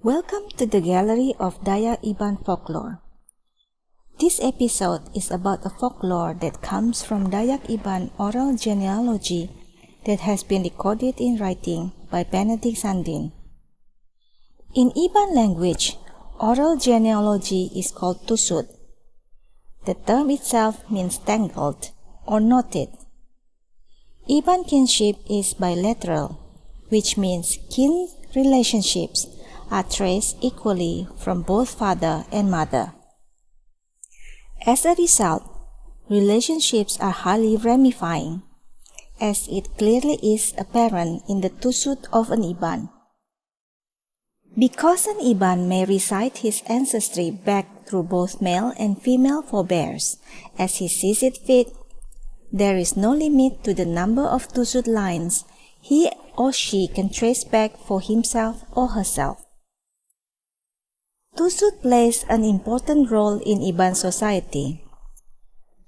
Welcome to the gallery of Dayak Iban folklore. This episode is about a folklore that comes from Dayak Iban oral genealogy that has been recorded in writing by Benedict Sandin. In Iban language, oral genealogy is called tusut. The term itself means tangled or knotted. Iban kinship is bilateral, which means kin relationships are traced equally from both father and mother. As a result, relationships are highly ramifying, as it clearly is apparent in the tusut of an Iban. Because an Iban may recite his ancestry back through both male and female forebears as he sees it fit, there is no limit to the number of tusut lines he or she can trace back for himself or herself. Tusut plays an important role in Iban society.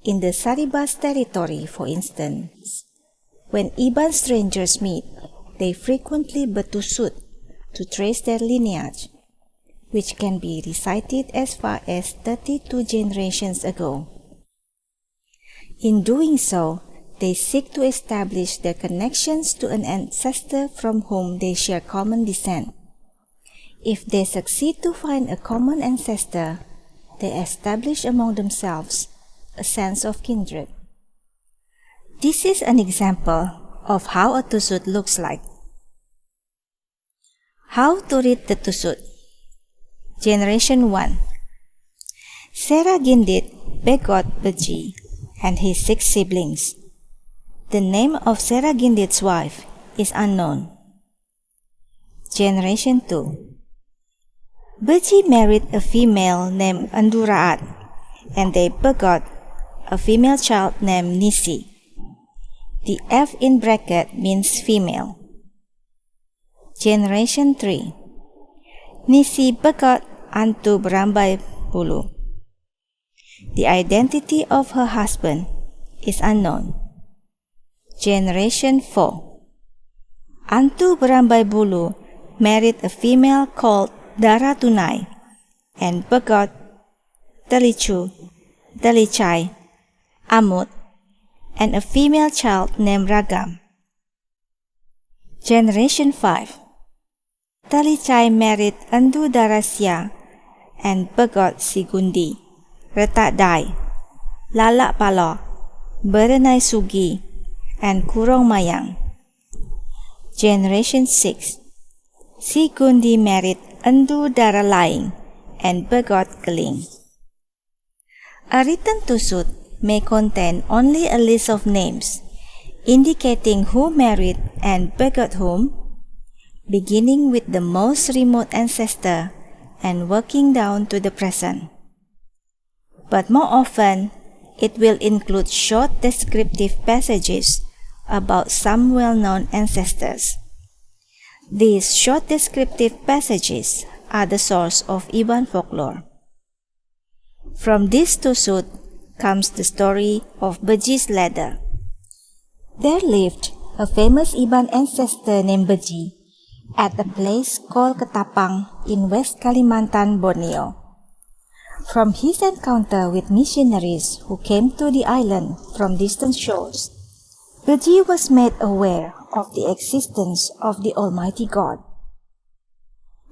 In the Saribas territory, for instance, when Iban strangers meet, they frequently bertusut to trace their lineage, which can be recited as far as 32 generations ago. In doing so, they seek to establish their connections to an ancestor from whom they share common descent. If they succeed to find a common ancestor, they establish among themselves a sense of kindred. This is an example of how a tusut looks like. How to read the tusut. Generation 1. Seragindit begot Beji and his 6 siblings. The name of Seragindit's wife is unknown. Generation 2. Beji married a female named Anduraat, and they begot a female child named Nisi. The F in bracket means female. Generation 3. Nisi begot Antu Berambai Bulu. The identity of her husband is unknown. Generation 4. Antu Berambai Bulu married a female called Daratunai and begot Telichu, Telicai, Amut, and a female child named Ragam. Generation 5. Telicai married Andu Darasya and begot Sigundi, Retak Dai, Lalak Palo, Berenai Sugi, and Kurong Mayang. Generation 6. Sigundi married Andu Daralaing and begot Keling. A written tusut may contain only a list of names, indicating who married and begot whom, beginning with the most remote ancestor and working down to the present. But more often, it will include short descriptive passages about some well-known ancestors. These short descriptive passages are the source of Iban folklore. From this tusut comes the story of Beji's ladder. There lived a famous Iban ancestor named Beji at a place called Ketapang in West Kalimantan, Borneo. From his encounter with missionaries who came to the island from distant shores, Beji was made aware of the existence of the Almighty God.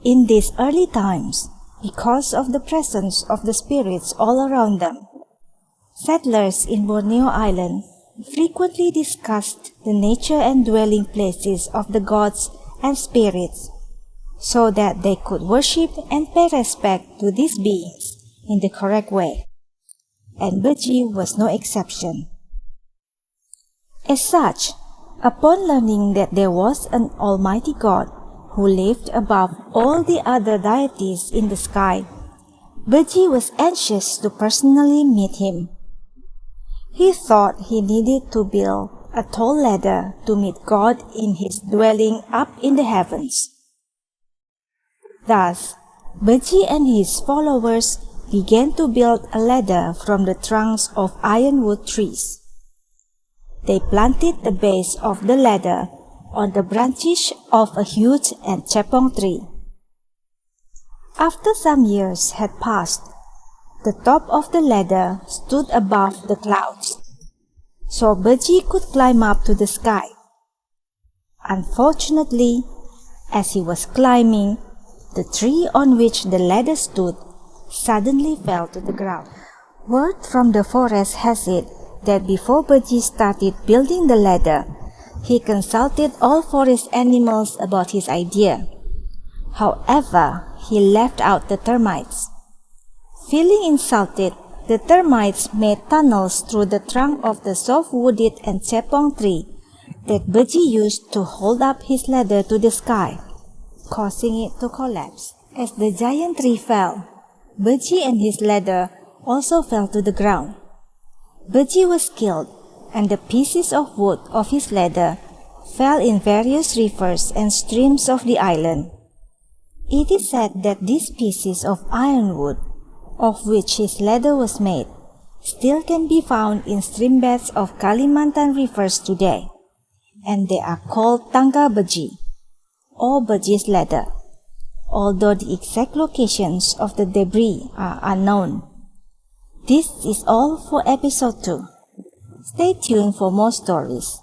In these early times, because of the presence of the spirits all around them, settlers in Borneo Island frequently discussed the nature and dwelling places of the gods and spirits, so that they could worship and pay respect to these beings in the correct way, and Beji was no exception. As such, upon learning that there was an Almighty God who lived above all the other deities in the sky, Beji was anxious to personally meet him. He thought he needed to build a tall ladder to meet God in his dwelling up in the heavens. Thus, Beji and his followers began to build a ladder from the trunks of ironwood trees. They planted the base of the ladder on the branches of a huge and chapong tree. After some years had passed, the top of the ladder stood above the clouds, so Beji could climb up to the sky. Unfortunately, as he was climbing, the tree on which the ladder stood suddenly fell to the ground. Word from the forest has it that before Beji started building the ladder, he consulted all forest animals about his idea. However, he left out the termites. Feeling insulted, the termites made tunnels through the trunk of the soft-wooded and cepong tree that Beji used to hold up his ladder to the sky, causing it to collapse. As the giant tree fell, Beji and his ladder also fell to the ground. Beji was killed, and the pieces of wood of his ladder fell in various rivers and streams of the island. It is said that these pieces of ironwood, of which his ladder was made, still can be found in streambeds of Kalimantan rivers today, and they are called tangga Beji, or Beji's ladder, although the exact locations of the debris are unknown. This is all for episode 2. Stay tuned for more stories.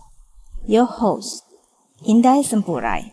Your host, Inday Sempurai.